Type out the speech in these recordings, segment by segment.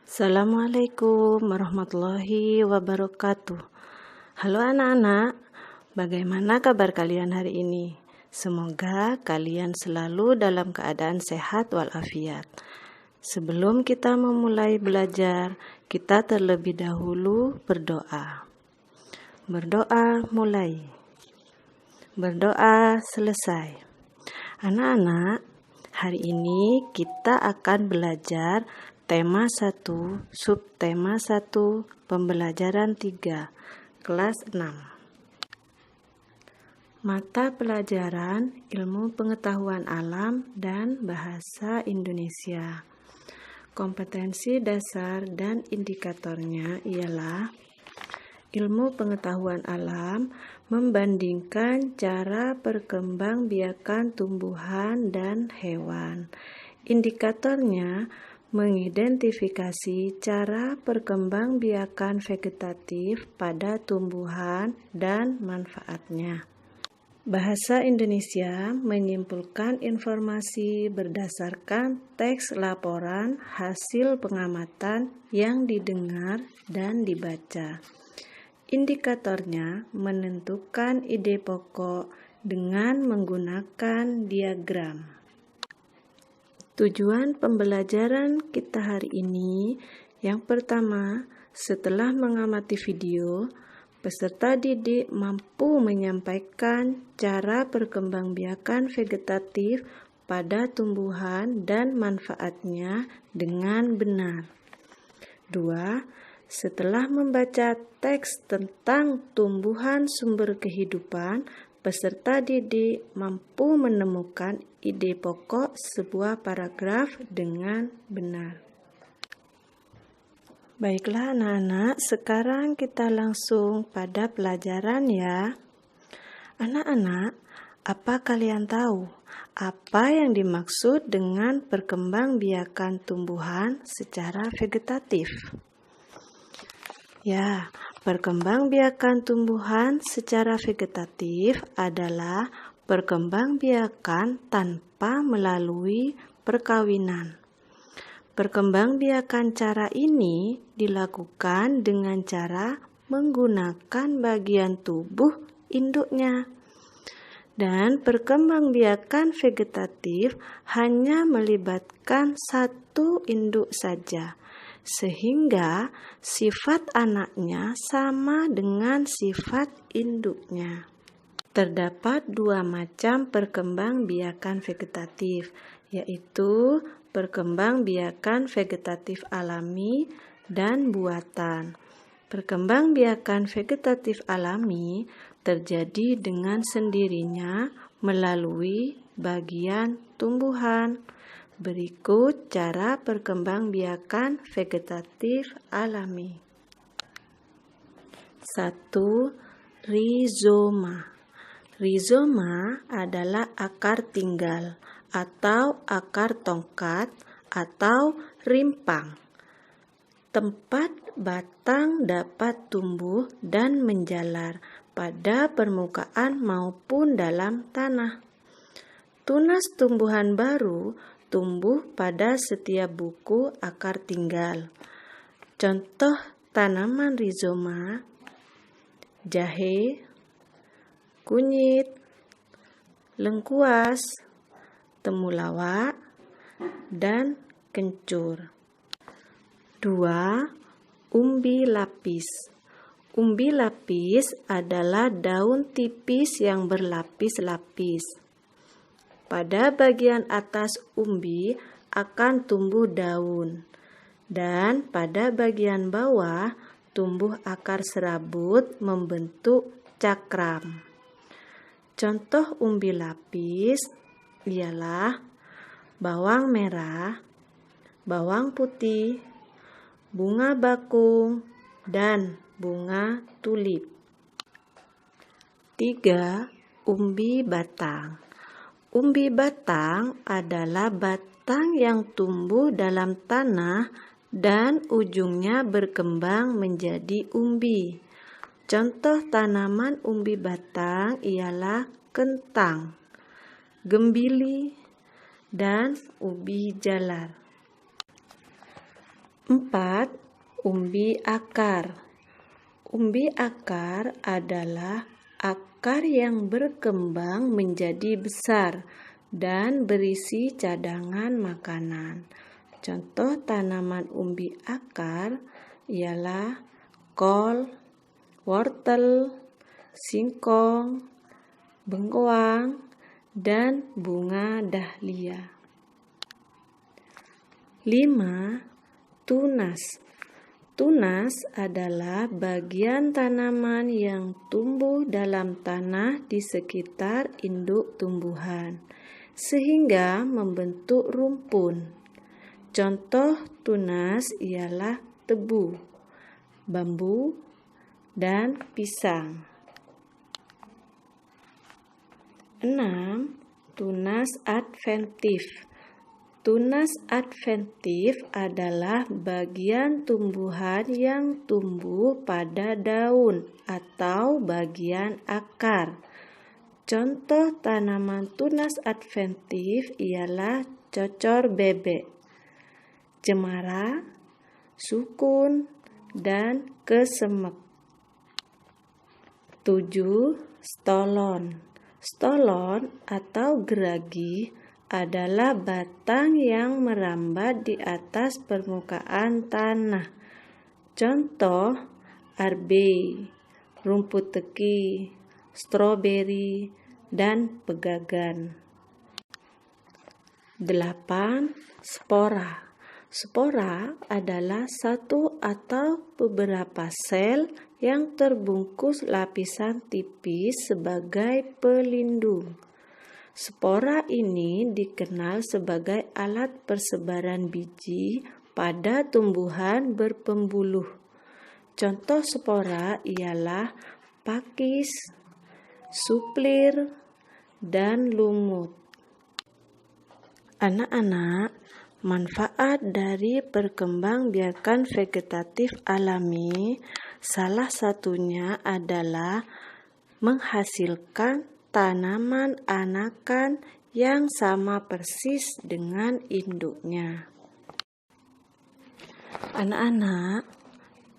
Assalamualaikum warahmatullahi wabarakatuh. Halo anak-anak, bagaimana kabar kalian hari ini? Semoga kalian selalu dalam keadaan sehat walafiat. Sebelum kita memulai belajar, kita terlebih dahulu berdoa. Berdoa mulai. Berdoa selesai. Anak-anak, hari ini kita akan belajar tema 1, subtema 1, pembelajaran 3, kelas 6. Mata pelajaran Ilmu Pengetahuan Alam dan Bahasa Indonesia. Kompetensi dasar dan indikatornya ialah ilmu pengetahuan alam membandingkan cara perkembangbiakan tumbuhan dan hewan. Indikatornya mengidentifikasi cara perkembangbiakan vegetatif pada tumbuhan dan manfaatnya. Bahasa Indonesia menyimpulkan informasi berdasarkan teks laporan hasil pengamatan yang didengar dan dibaca. Indikatornya menentukan ide pokok dengan menggunakan diagram. Tujuan pembelajaran kita hari ini, yang pertama, setelah mengamati video, peserta didik mampu menyampaikan cara perkembangbiakan vegetatif pada tumbuhan dan manfaatnya dengan benar. 2. Setelah membaca teks tentang tumbuhan sumber kehidupan, peserta didik mampu menemukan ide pokok sebuah paragraf dengan benar. Baiklah anak-anak, sekarang kita langsung pada pelajaran ya. Anak-anak, apa kalian tahu apa yang dimaksud dengan perkembangbiakan tumbuhan secara vegetatif? Ya, perkembangbiakan tumbuhan secara vegetatif adalah perkembangbiakan tanpa melalui perkawinan. Perkembangbiakan cara ini dilakukan dengan cara menggunakan bagian tubuh induknya. Dan perkembangbiakan vegetatif hanya melibatkan satu induk saja, sehingga sifat anaknya sama dengan sifat induknya. Terdapat dua macam perkembangbiakan vegetatif, yaitu perkembangbiakan vegetatif alami dan buatan. Perkembangbiakan vegetatif alami terjadi dengan sendirinya melalui bagian tumbuhan. Berikut cara perkembangbiakan vegetatif alami. 1. Rizoma. Rizoma adalah akar tinggal atau akar tongkat atau rimpang. Tempat batang dapat tumbuh dan menjalar pada permukaan maupun dalam tanah. Tunas tumbuhan baru tumbuh pada setiap buku akar tinggal. Contoh tanaman rizoma: jahe, kunyit, lengkuas, temulawak, dan kencur. 2. Umbi lapis. Umbi lapis adalah daun tipis yang berlapis-lapis. Pada bagian atas umbi akan tumbuh daun, dan pada bagian bawah tumbuh akar serabut membentuk cakram. Contoh umbi lapis ialah bawang merah, bawang putih, bunga bakung, dan bunga tulip. 3. Umbi batang. Umbi batang adalah batang yang tumbuh dalam tanah dan ujungnya berkembang menjadi umbi. Contoh tanaman umbi batang ialah kentang, gembili, dan ubi jalar. 4. Umbi akar. Umbi akar adalah akar yang berkembang menjadi besar dan berisi cadangan makanan. Contoh tanaman umbi akar ialah kol, wortel, singkong, bengkoang, dan bunga dahlia. 5. Tunas. Tunas adalah bagian tanaman yang tumbuh dalam tanah di sekitar induk tumbuhan, sehingga membentuk rumpun. Contoh tunas ialah tebu, bambu, dan pisang. 6. Tunas adventif. Tunas adventif adalah bagian tumbuhan yang tumbuh pada daun atau bagian akar. Contoh tanaman tunas adventif ialah cocor bebek, cemara, sukun, dan kesemek. 7. Stolon. Stolon atau geragi adalah batang yang merambat di atas permukaan tanah. Contoh arbe, rumput teki, stroberi, dan pegagan. 8. Spora. Spora adalah satu atau beberapa sel yang terbungkus lapisan tipis sebagai pelindung. Spora ini dikenal sebagai alat persebaran biji pada tumbuhan berpembuluh. Contoh spora ialah pakis, suplir, dan lumut. Anak-anak, manfaat dari perkembangbiakan vegetatif alami salah satunya adalah menghasilkan tanaman anakan yang sama persis dengan induknya. Anak-anak,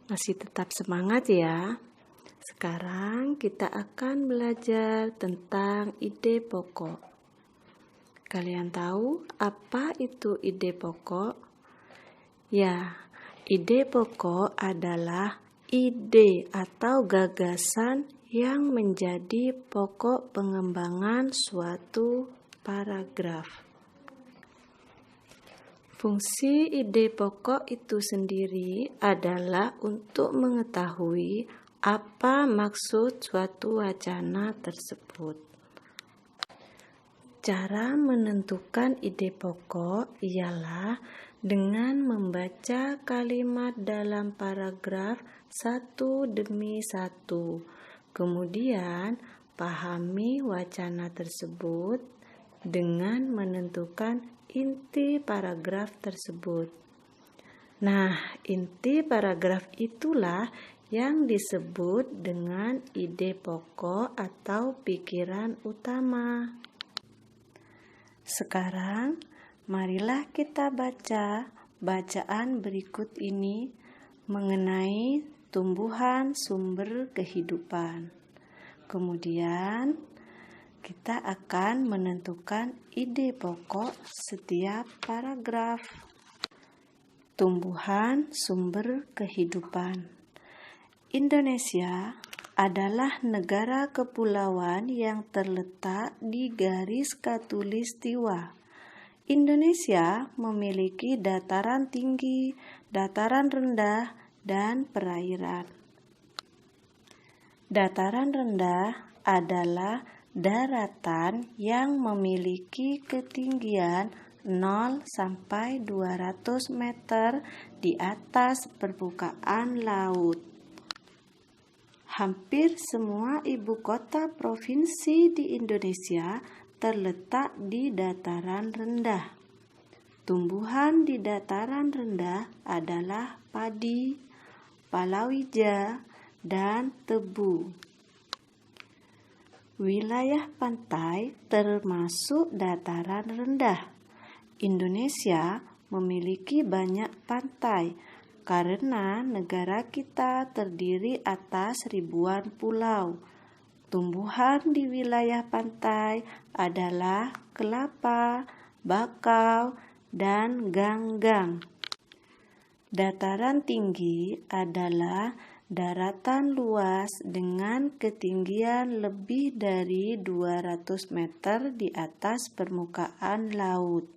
masih tetap semangat ya. Sekarang kita akan belajar tentang ide pokok. Kalian tahu apa itu ide pokok? Ya, ide pokok adalah ide atau gagasan yang menjadi pokok pengembangan suatu paragraf. Fungsi ide pokok itu sendiri adalah untuk mengetahui apa maksud suatu wacana tersebut. Cara menentukan ide pokok ialah dengan membaca kalimat dalam paragraf satu demi satu. Kemudian, pahami wacana tersebut dengan menentukan inti paragraf tersebut. Nah, inti paragraf itulah yang disebut dengan ide pokok atau pikiran utama. Sekarang, marilah kita baca bacaan berikut ini mengenai tumbuhan sumber kehidupan. Kemudian, kita akan menentukan ide pokok setiap paragraf. Tumbuhan sumber kehidupan. Indonesia adalah negara kepulauan yang terletak di garis khatulistiwa. Indonesia memiliki dataran tinggi, dataran rendah, dan perairan. Dataran rendah adalah daratan yang memiliki ketinggian 0 sampai 200 meter di atas permukaan laut. Hampir semua ibu kota provinsi di Indonesia terletak di dataran rendah. Tumbuhan di dataran rendah adalah padi, palawija, dan tebu. Wilayah pantai termasuk dataran rendah. Indonesia memiliki banyak pantai, karena negara kita terdiri atas ribuan pulau. Tumbuhan di wilayah pantai adalah kelapa, bakau, dan ganggang. Dataran tinggi adalah daratan luas dengan ketinggian lebih dari 200 meter di atas permukaan laut.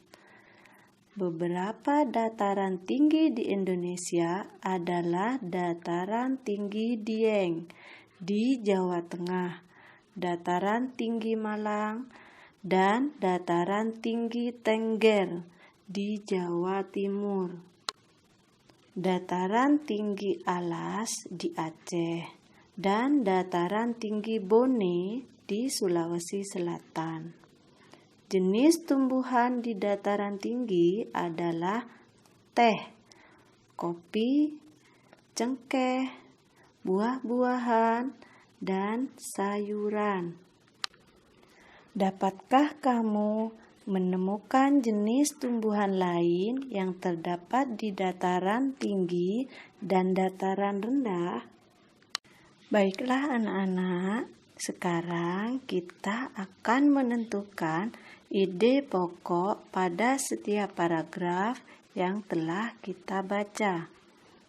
Beberapa dataran tinggi di Indonesia adalah Dataran Tinggi Dieng di Jawa Tengah, Dataran Tinggi Malang, dan Dataran Tinggi Tengger di Jawa Timur. Dataran Tinggi Alas di Aceh dan Dataran Tinggi Bone di Sulawesi Selatan. Jenis tumbuhan di dataran tinggi adalah teh, kopi, cengkeh, buah-buahan, dan sayuran. Dapatkah kamu menemukan jenis tumbuhan lain yang terdapat di dataran tinggi dan dataran rendah? Baiklah anak-anak, sekarang kita akan menentukan ide pokok pada setiap paragraf yang telah kita baca.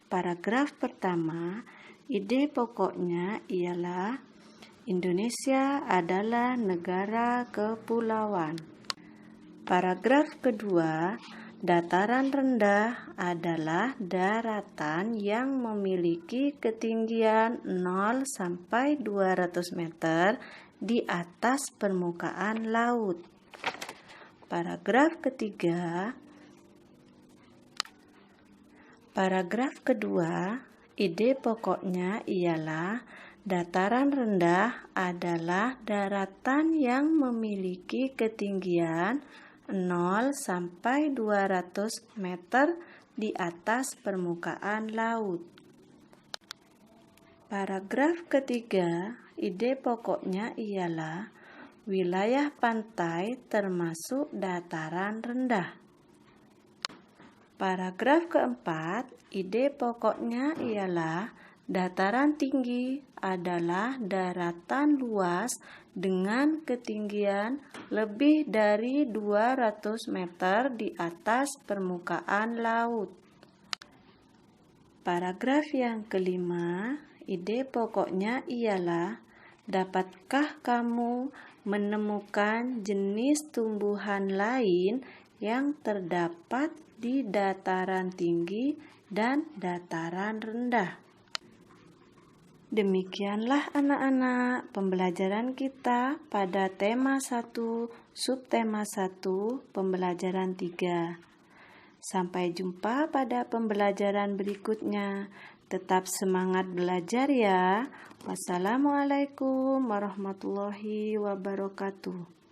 Paragraf pertama, ide pokoknya ialah Indonesia adalah negara kepulauan. Paragraf kedua, dataran rendah adalah daratan yang memiliki ketinggian 0 sampai 200 meter di atas permukaan laut. Paragraf kedua, ide pokoknya ialah dataran rendah adalah daratan yang memiliki ketinggian 0 sampai 200 meter di atas permukaan laut. Paragraf ketiga, ide pokoknya ialah wilayah pantai termasuk dataran rendah. Paragraf keempat, ide pokoknya ialah dataran tinggi adalah daratan luas dengan ketinggian lebih dari 200 meter di atas permukaan laut. Paragraf yang kelima, ide pokoknya ialah dapatkah kamu menemukan jenis tumbuhan lain yang terdapat di dataran tinggi dan dataran rendah? Demikianlah anak-anak pembelajaran kita pada tema 1, subtema 1, pembelajaran 3. Sampai jumpa pada pembelajaran berikutnya. Tetap semangat belajar ya. Wassalamualaikum warahmatullahi wabarakatuh.